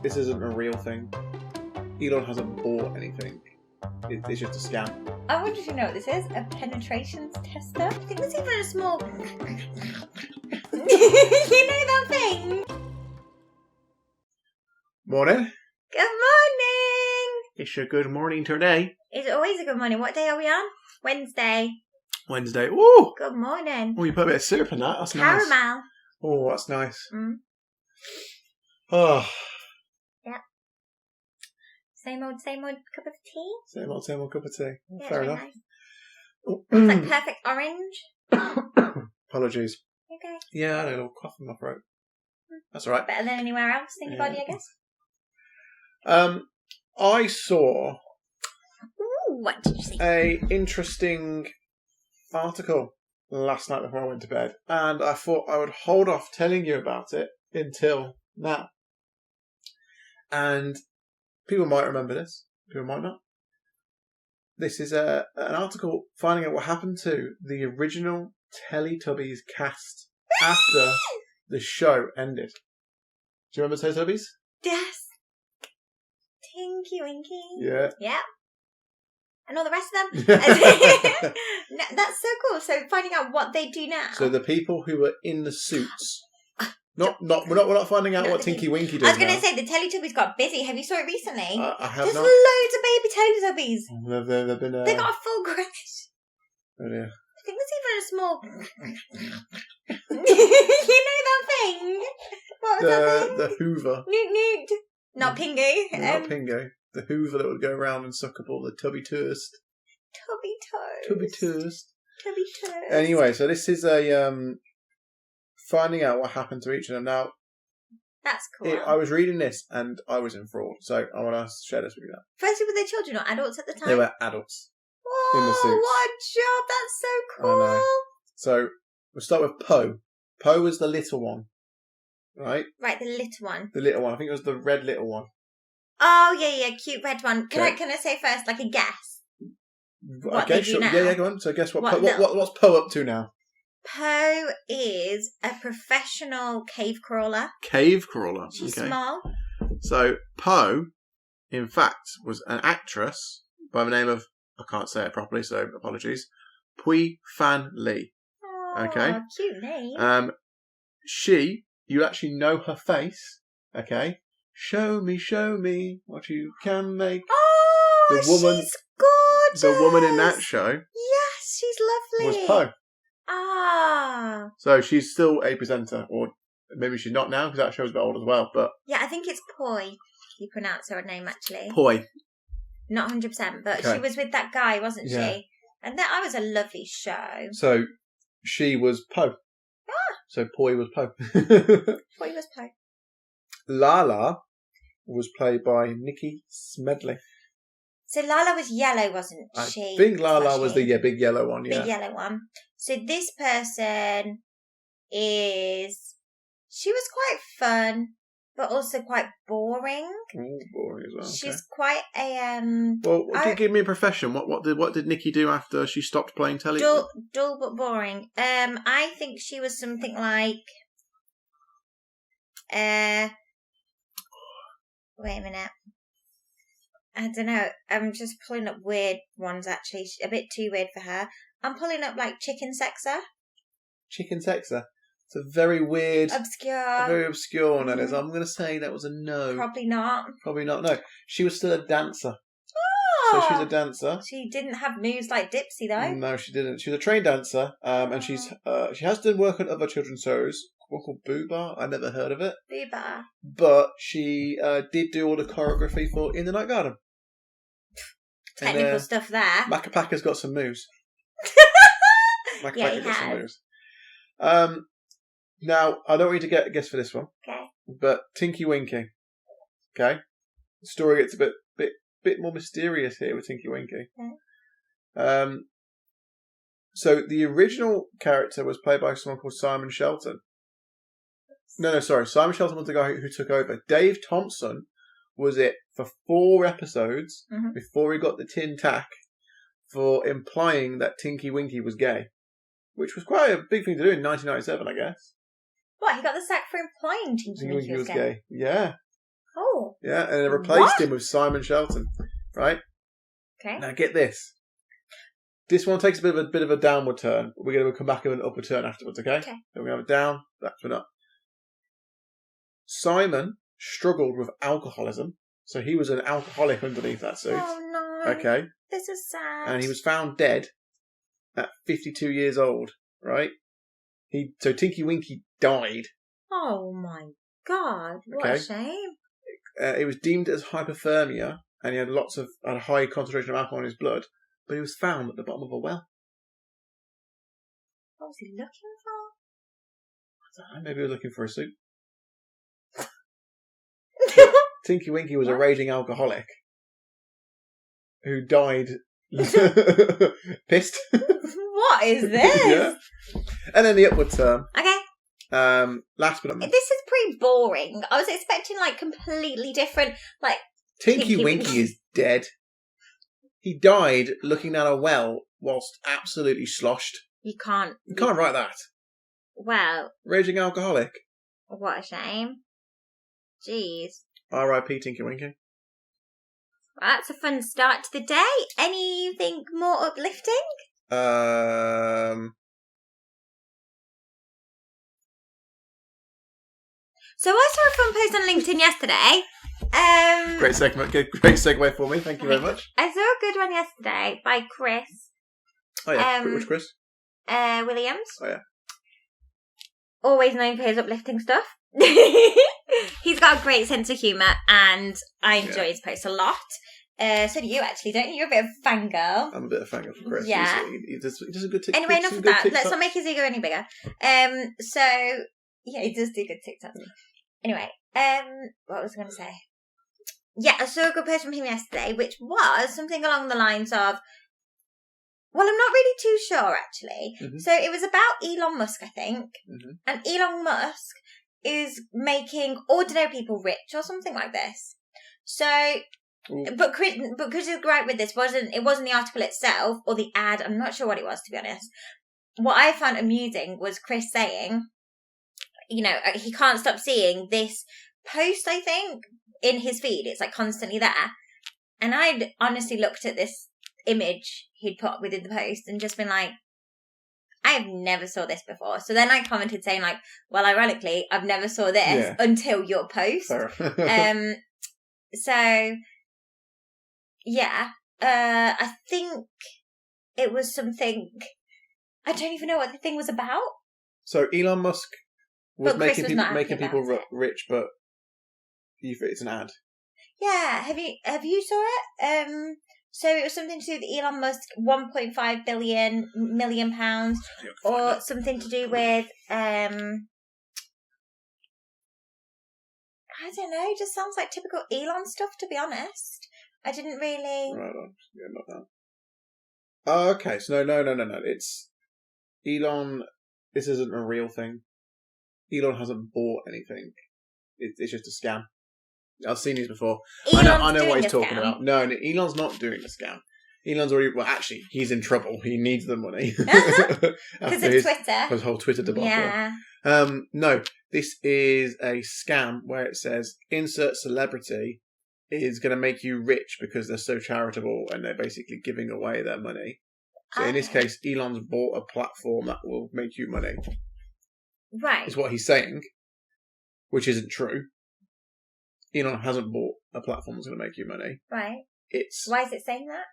this isn't a real thing. Elon hasn't bought anything. It's just a scam. I wonder if you know what this is. A penetrations tester. I think it's even a small... You know that thing? Morning. Good morning! It's a good morning today. It's always a good morning. What day are we on? Wednesday. Wednesday. Ooh! Good morning. Oh, you put a bit of syrup in that. That's nice. Caramel. Oh, that's nice. Mm. Oh. Yeah. Same old cup of tea. Same old cup of tea. Yeah, Fair it's enough. nice. It's like perfect orange. Apologies. Okay. Yeah, I had a little cough in my throat. That's all right. Better than anywhere else in your body, I guess. I saw What did you see? a interesting article last night before I went to bed, and I thought I would hold off telling you about it until now. And people might remember this, people might not. This is an article finding out what happened to the original Teletubbies cast after the show ended. Do you remember Teletubbies? Yes. Tinky Winky. Yeah. Yeah. And all the rest of them. No, that's so cool. So finding out what they do now. So the people who were in the suits. We're not finding out what Tinky Winky did. I was going to say the Teletubbies got busy. Have you saw it recently? I have There's not. loads of baby Teletubbies. They've been. They got a full creche. Oh dear. I think there's even a small. You know that thing? What was that thing? The Hoover. Newt Newt. Not Pingu. Not Pingo. The Hoover that would go around and suck up all the tubby toast. Tubby toast. Tubby toast. Tubby toast. Anyway, so this is a finding out what happened to each of them. Now, that's cool. I was reading this and I was enthralled, so I want to share this with you now. Firstly, were they children or adults at the time? They were adults. Whoa, in the suits. what a job! That's so cool. I know. So we'll start with Poe. Poe was the little one, right? Right, the little one. The little one. I think it was the red little one. Oh yeah, cute red one. Can Okay. I say first, like a guess? I guess they do now? Yeah, go on. So guess what? What What's Poe up to now? Poe is a professional cave crawler. Cave crawler. She's Okay. small. So Poe, in fact, was an actress by the name of, I can't say it properly, so apologies, Pui Fan Lee. Oh, Okay. cute name. You actually know her face. Okay. Show me what you can make. Oh, The woman- she's gorgeous. The woman in that show Yes, she's lovely. was Poe. Ah. So she's still a presenter, or maybe she's not now because that show's a bit old as well. But Yeah, I think it's Poi. You pronounce her name actually. Poi. Not 100%, but Okay. she was with that guy, wasn't Yeah. she? And that was a lovely show. So she was Poe. So Poi was Poe. Poi was Poe. Lala was played by Nikki Smedley. So Lala was yellow, wasn't I she? think Lala was the big yellow one. Yeah. Big yellow one. So this person she was quite fun, but also quite boring. Ooh, boring as well. Okay. She's quite a Well, give me a profession. What did Nikki do after she stopped playing telly? dull but boring. I think she was something like wait a minute. I don't know. I'm just pulling up weird ones actually. A bit too weird for her. I'm pulling up like Chicken Sexer. Chicken Sexer. It's a very weird, Obscure. very obscure one. That is. I'm going to say that was a no. Probably not. Probably not. No, she was still a dancer. Oh. So she's a dancer. She didn't have moves like Dipsy though. No, she didn't. She was a trained dancer, and she has done work on other children's shows. One called Boo Bar. I never heard of it. Booba. But she did do all the choreography for In the Night Garden. Technical stuff there. Macapaka's got some moves. Yeah, he got some has. moves. Now, I don't want you to get a guess for this one. Okay. But Tinky Winky. Okay? The story gets a bit more mysterious here with Tinky Winky. Okay. So the original character was played by someone called Simon Shelton. No, sorry. Simon Shelton was the guy who took over. Dave Thompson was it for 4 episodes before he got the tin tack for implying that Tinky Winky was gay. Which was quite a big thing to do in 1997, I guess. What, he got the sack for implying Tinky Winky was gay? Yeah. Oh. Yeah, and they replaced him with Simon Shelton. Right? Okay. Now get this. This one takes a bit of a downward turn. We're going to come back in an upward turn afterwards, okay? Okay. Then we're going to have it down, back to an up. Simon struggled with alcoholism, so he was an alcoholic underneath that suit. Oh no. Okay. This is sad. And he was found dead at 52 years old, right? So Tinky Winky died. Oh my god. What a shame. It was deemed as hypothermia, and he had a high concentration of alcohol in his blood, but he was found at the bottom of a well. What was he looking for? I don't know, maybe he was looking for a suit. Tinky Winky was a raging alcoholic who died pissed. What is this? Yeah. And then the upward term. Okay. Last but not least. This is pretty boring. I was expecting completely different, Tinky Winky is dead. He died looking down a well whilst absolutely sloshed. You can't write that. Well. Raging alcoholic. What a shame. Jeez. R.I.P. Tinky Winky. That's a fun start to the day. Anything more uplifting? So I saw a fun post on LinkedIn yesterday. Great segue for me. Thank you very much. I saw a good one yesterday by Chris. Oh yeah, which Chris? Williams. Oh yeah. Always known for his uplifting stuff. He's got a great sense of humour, and I enjoy his posts a lot. So do you, actually, don't you? You're a bit of a fangirl. I'm a bit of a fangirl for Chris. Yeah. He does a good TikTok. Anyway, enough of that. Let's not make his ego any bigger. So, yeah, he does do good TikToks. Anyway, what was I going to say? Yeah, I saw a good post from him yesterday, which was something along the lines of, well, I'm not really too sure, actually. Mm-hmm. So it was about Elon Musk, I think. Mm-hmm. And Elon Musk is making ordinary people rich or something like this. So, but Chris is right with this. It wasn't the article itself or the ad. I'm not sure what it was, to be honest. What I found amusing was Chris saying, he can't stop seeing this post, I think, in his feed. It's constantly there. And I'd honestly looked at this image he'd put within the post and just been like, I have never saw this before. So then I commented saying well, ironically, I've never saw this until your post. So yeah, I think it was something, I don't even know what the thing was about. So Elon Musk was making people rich, but it's an ad. Yeah, have you saw it? So it was something to do with Elon Musk, 1.5 million pounds, or something to do with I don't know. It just sounds like typical Elon stuff, to be honest. I didn't really. Right on. Yeah, not that. Oh, okay. So no. It's Elon. This isn't a real thing. Elon hasn't bought anything. It's just a scam. I've seen these before. I know what he's talking about. No, Elon's not doing a scam. Elon's already... Well, actually, he's in trouble. He needs the money. Because of Twitter. His whole Twitter debacle. Yeah. No, this is a scam where it says, insert celebrity is going to make you rich because they're so charitable and they're basically giving away their money. So in this case, Elon's bought a platform that will make you money. Right. Is what he's saying, which isn't true. Elon hasn't bought a platform that's going to make you money. Right. Why is it saying that?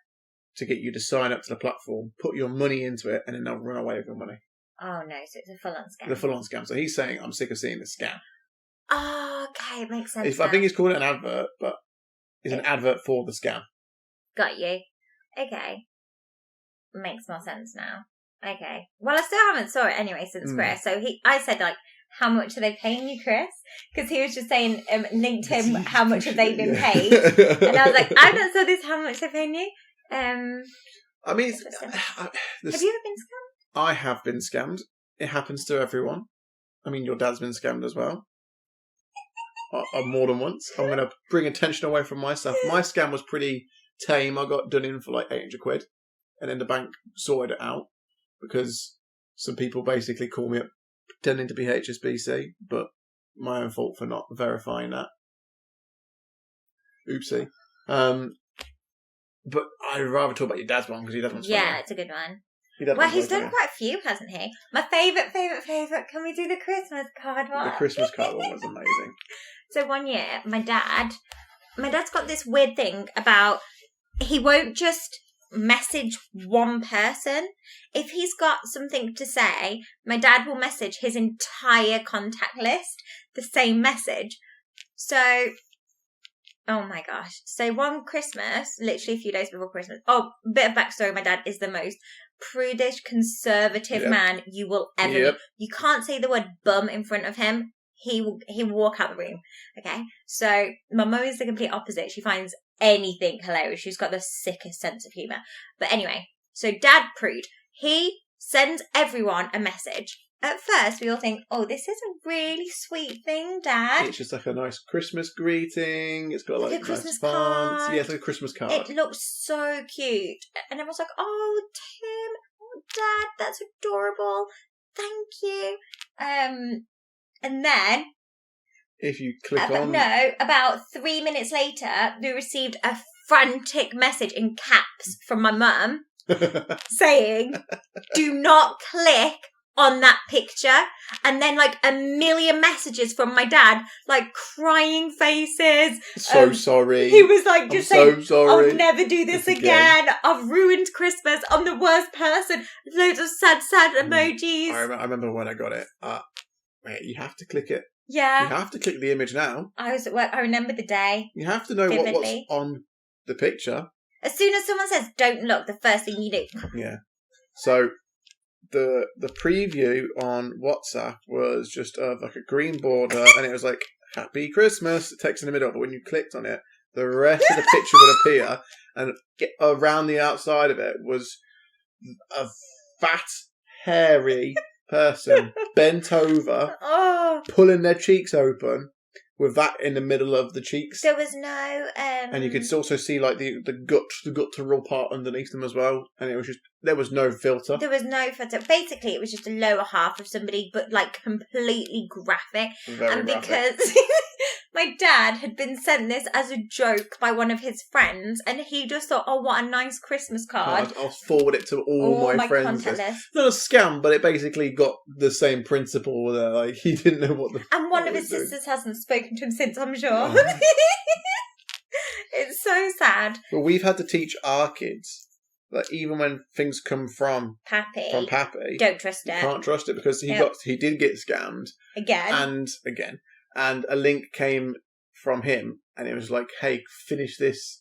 To get you to sign up to the platform, put your money into it, and then they'll run away with your money. Oh no, so it's a full-on scam. It's a full-on scam. So he's saying, I'm sick of seeing this scam. Oh, okay, it makes sense. I think he's called it an advert, but it's an advert for the scam. Got you. Okay. Makes more sense now. Okay. Well, I still haven't saw it anyway since Chris. So I said how much are they paying you, Chris? Because he was just saying, linked him, how much have they been paid? And I was like, I don't saw this, how much they're paying you. I mean, have you ever been scammed? I have been scammed. It happens to everyone. I mean, your dad's been scammed as well. More than once. I'm going to bring attention away from my stuff. My scam was pretty tame. I got done in for £800, and then the bank sorted it out because some people basically called me up pretending to be HSBC, but my own fault for not verifying that. Oopsie. But I'd rather talk about your dad's one because your dad's one's funny. Yeah, it's a good one. Well, he's done quite a few, hasn't he? My favourite. Can we do the Christmas card one? The Christmas card one was amazing. So one year, my dad's got this weird thing about he won't just message one person. If he's got something to say, my dad will message his entire contact list the same message. So, oh my gosh. So one Christmas, literally a few days before Christmas. Oh, bit of backstory. My dad is the most prudish, conservative man you will ever meet. You can't say the word bum in front of him. He will walk out the room. Okay? So my mum is the complete opposite. She finds anything hilarious. She's got the sickest sense of humour. But anyway, so Dad prude. He sends everyone a message. At first, we all think, oh, this is a really sweet thing, Dad. It's just like a nice Christmas greeting. It's got like a Christmas nice card. fonts. Yeah, it's like a Christmas card. It looks so cute. And everyone's like, oh, Tim, oh, Dad, that's adorable. Thank you. And then... If you click on... No, about 3 minutes later, we received a frantic message in caps from my mum saying, do not click on that picture. And then like a million messages from my dad, like crying faces. So sorry. He was like just saying, so sorry. I'll never do this again. I've ruined Christmas. I'm the worst person. Loads of sad emojis. I remember when I got it. Wait, you have to click it. Yeah. You have to click the image now. I was at work. I remember the day. You have to know what's on the picture. As soon as someone says, don't look, the first thing you do. Yeah. So the preview on WhatsApp was just like a green border and it was like, Happy Christmas, text in the middle. But when you clicked on it, the rest of the picture would appear. And around the outside of it was a fat, hairy person bent over, pulling their cheeks open with that in the middle of the cheeks. There was no and you could also see like the guttural part underneath them as well, and it was just there was no filter. Basically it was just a lower half of somebody, but like completely graphic. Very graphic. Because my dad had been sent this as a joke by one of his friends, and he just thought, oh, what a nice Christmas card. I'll forward it to all my friends. It's not a scam, but it basically got the same principle there. Like, he didn't know what the... And one of his sisters hasn't spoken to him since, I'm sure. Oh. It's so sad. But we've had to teach our kids that even when things come from Pappy, don't trust it. You can't trust it, because he did get scammed again. And a link came from him, and it was like, "Hey, finish this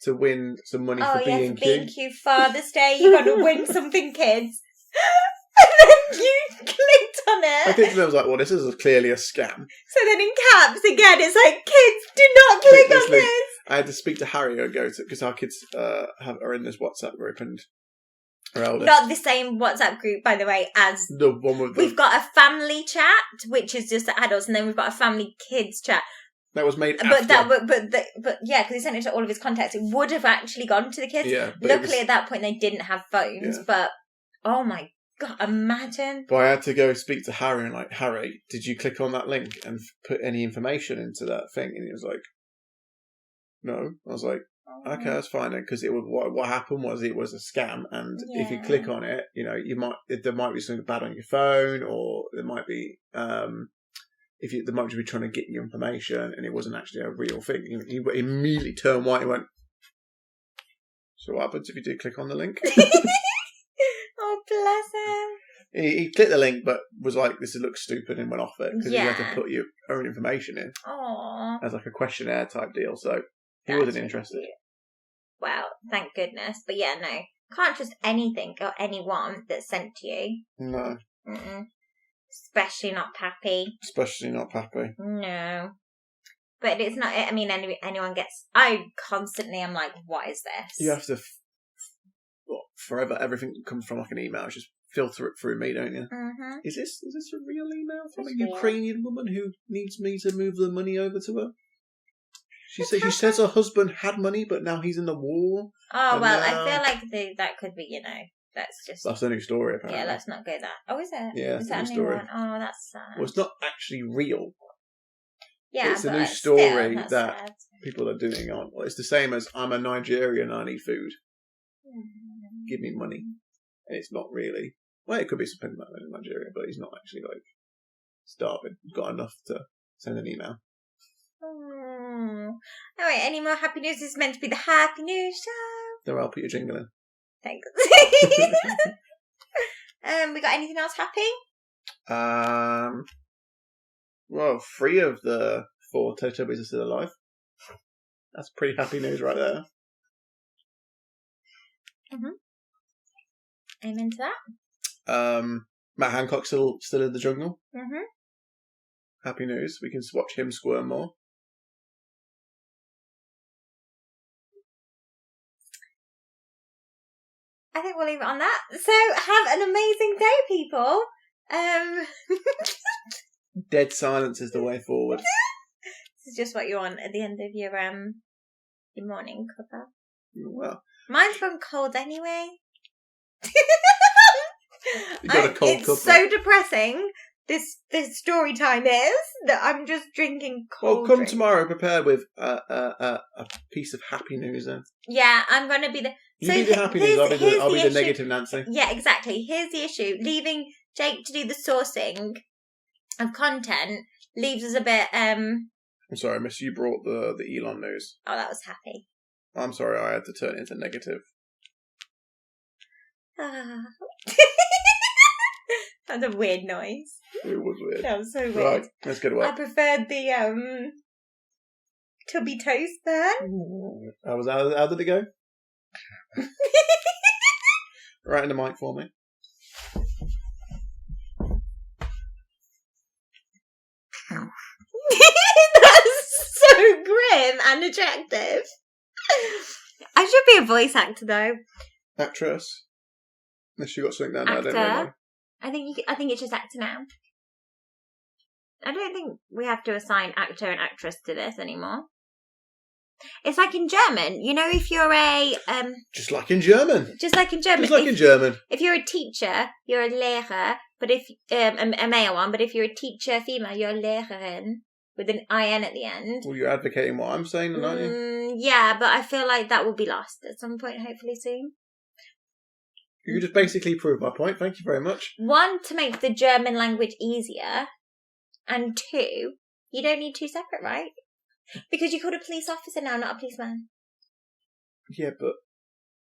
to win some money for B&Q. Father's Day, you got to win something, kids." And then you clicked on it. I think I was like, "Well, this is clearly a scam." So then in caps again, it's like, "Kids, do not click on this." I had to speak to Harry or go to, because our kids are in this WhatsApp group, and our eldest. Not the same WhatsApp group, by the way, as the one with we've got a family chat, which is just the adults, and then we've got a family kids chat. That was made after. But yeah, because he sent it to all of his contacts. It would have actually gone to the kids. Yeah. Luckily, at that point, they didn't have phones. Yeah. But oh my God, imagine. But I had to go speak to Harry and like, Harry, did you click on that link and put any information into that thing? And he was like, no. I was like, okay, that's fine then, because what happened was it was a scam, and if you click on it, there might be something bad on your phone, or there might be they might just be trying to get your information, and it wasn't actually a real thing. He immediately turned white and went, so what happens if you do click on the link? Oh, bless him. He clicked the link, but was like, "This looks stupid," and went off it, because you had to put your own information in. Aww. As like a questionnaire type deal, so he wasn't interested. Cute. Well, thank goodness. But yeah, no. Can't trust anything or anyone that's sent to you. No. Mm-mm. Especially not Pappy. No. But it's not, I mean, anyone gets, I constantly am like, what is this? You have to, forever, everything that comes from like an email, just filter it through me, don't you? Mm-hmm. Is this a real email from a Ukrainian woman who needs me to move the money over to her? She says her husband had money, but now he's in the war. Oh, well, I feel like that could be, that's a new story, apparently. Yeah, let's not go that. Oh, is it? Yeah, is that a new story. One? Oh, that's sad. Well, it's not actually real. Yeah, it's a new story sad. people are doing on. Well, it's the same as I'm a Nigerian, I need food. Give me money. And it's not really. Well, it could be something like that in Nigeria, but he's not actually like starving. He's got enough to send an email. All right, any more happy news? This is meant to be the happy news show. There, I'll put your jingle in. Thanks. We got anything else happy? Well, 3 of the 4 Teletubbies are still alive. That's pretty happy news right there. I'm into that. Matt Hancock's still in the jungle. Mm-hmm. Happy news. We can watch him squirm more. I think we'll leave it on that. So, have an amazing day, people. Dead silence is the way forward. This is just what you want at the end of your morning cuppa. Well, mine's gone cold anyway. You got a cold It's so depressing. This story time is that I'm just drinking cold. Well, come drink. tomorrow prepared with a piece of happy news then. Yeah, I'm going to be the... You be the happy news, I'll be the negative Nancy. Yeah, exactly. Here's the issue. Leaving Jake to do the sourcing of content leaves us a bit... I'm sorry, miss, you brought the Elon news. Oh, that was happy. I'm sorry, I had to turn it into negative. That's a weird noise. It was weird. That was so weird. Right, let's get to work. I preferred the tubby toast there. How did it go? Right in the mic for me. That's so grim and attractive. I should be a voice actor though. Actress. Unless you got something down there, I don't know. I think it's just actor now. I don't think we have to assign actor and actress to this anymore. It's like in German, you know, if you're a just like in German. If you're a teacher, you're a Lehrer, but if a male one, but if you're a teacher female, you're a Lehrerin with an IN at the end. Well, you're advocating what I'm saying, aren't you? Yeah, but I feel like that will be lost at some point, hopefully soon. You just basically proved my point. Thank you very much. 1, to make the German language easier, and 2, you don't need 2 separate, right? Because you're called a police officer now, not a policeman. Yeah, but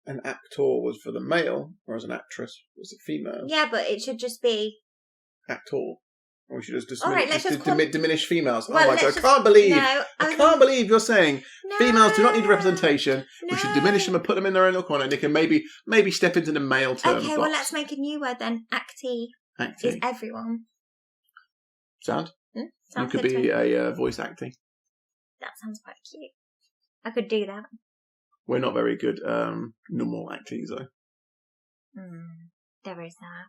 an actor was for the male, whereas an actress was a female. Yeah, but it should just be... Actor. Or we should just diminish females. Well, oh my God, I can't believe you're saying females do not need representation. No. We should diminish them and put them in their own little corner. They can maybe step into the male term. Okay, well, let's make a new word then. Actee. Is everyone. Sound? Sounds you could be a voice acting. That sounds quite cute. I could do that. We're not very good normal actors, though. There is that.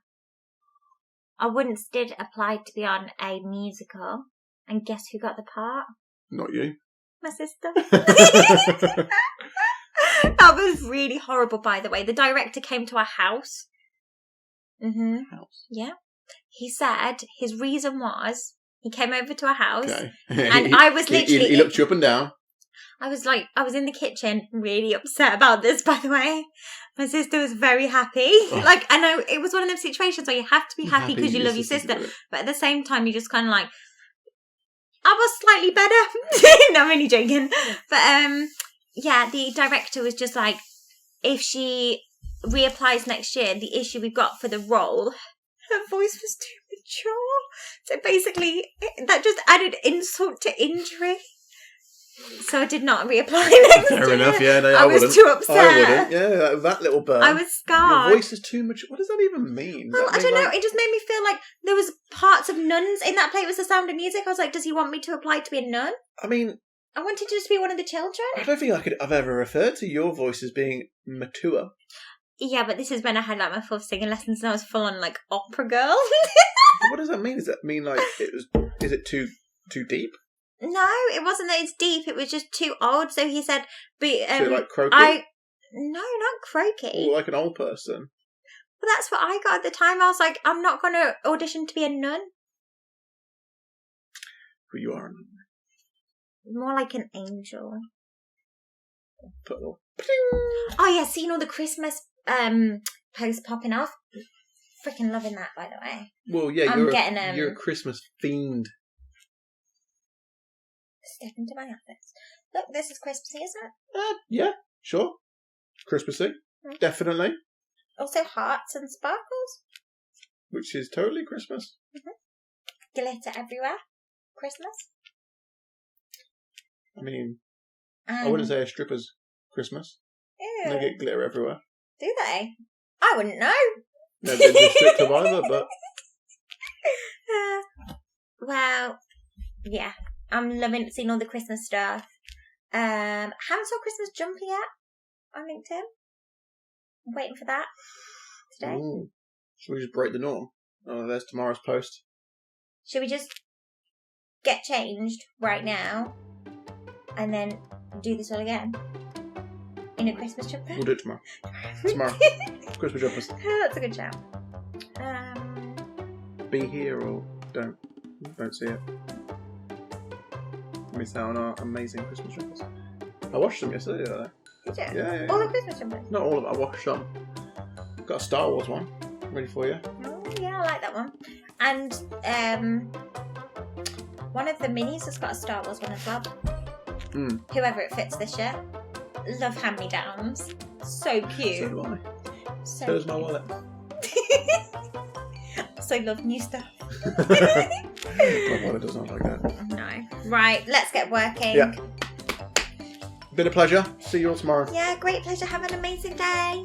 I once did apply to be on a musical, and guess who got the part? Not you. My sister. That was really horrible, by the way. The director came to our house. House? Yeah. He said his reason was he came over to our house, and I was literally... He looked you up and down. I was in the kitchen, really upset about this, by the way. My sister was very happy. Like, I know it was one of those situations where you have to be happy because you love your sister. But at the same time, you just kind of like, I was slightly better. No, I'm only joking. But, yeah, the director was just like, if she reapplies next year, the issue we've got for the role, her voice was too mature. So basically, that just added insult to injury. So I did not reapply next year. Fair enough, yeah. No, I was too upset. I wouldn't, yeah. That little burn. I was scarred. Your voice is too much. What does that even mean? Well, I don't know. It just made me feel like there was parts of nuns in that play. It was The Sound of Music. I was like, does he want me to apply to be a nun? I mean... I wanted to just be one of the children. I don't think I've ever referred to your voice as being mature. Yeah, but this is when I had like my first singing lessons and I was full on like opera girl. What does that mean? Does that mean like is it too deep? No, it wasn't that it's deep. It was just too old. So he said, "But so like croaky." No, not croaky. Or like an old person. Well, that's what I got at the time. I was like, I'm not going to audition to be a nun. But you are a nun. More like an angel. Put a little... Oh yeah, seeing all the Christmas posts popping off. Freaking loving that, by the way. Well, yeah, you're a Christmas fiend. Step into my outfits. Look, this is Christmassy, isn't it? Yeah, sure. Christmassy, definitely. Also hearts and sparkles. Which is totally Christmas. Glitter everywhere. Christmas. I mean, I wouldn't say a stripper's Christmas. Ew. They get glitter everywhere. Do they? I wouldn't know. Never been to a strip club either, but... Well, yeah. I'm loving seeing all the Christmas stuff. Haven't saw Christmas jumper yet on LinkedIn. I'm waiting for that today. Ooh. Should we just break the norm? Oh, there's tomorrow's post. Should we just get changed right now and then do this all again? In a Christmas jumper? We'll do it tomorrow. Tomorrow. Christmas jumpers. That's a good shout. Be here or don't see it. Miss out on our amazing Christmas jumpers. I watched them yesterday, didn't I? Did you? Yeah. All the Christmas jumpers? Not all of them, I watched some. Got a Star Wars one. Ready for you? Oh, yeah, I like that one. And one of the minis has got a Star Wars one as well. Whoever it fits this year. Love hand-me-downs. So cute. So do I. So There's my wallet. So love new stuff. My wallet does not like that. No. Right, let's get working. Yeah. Been a pleasure. See you all tomorrow. Yeah, great pleasure. Have an amazing day.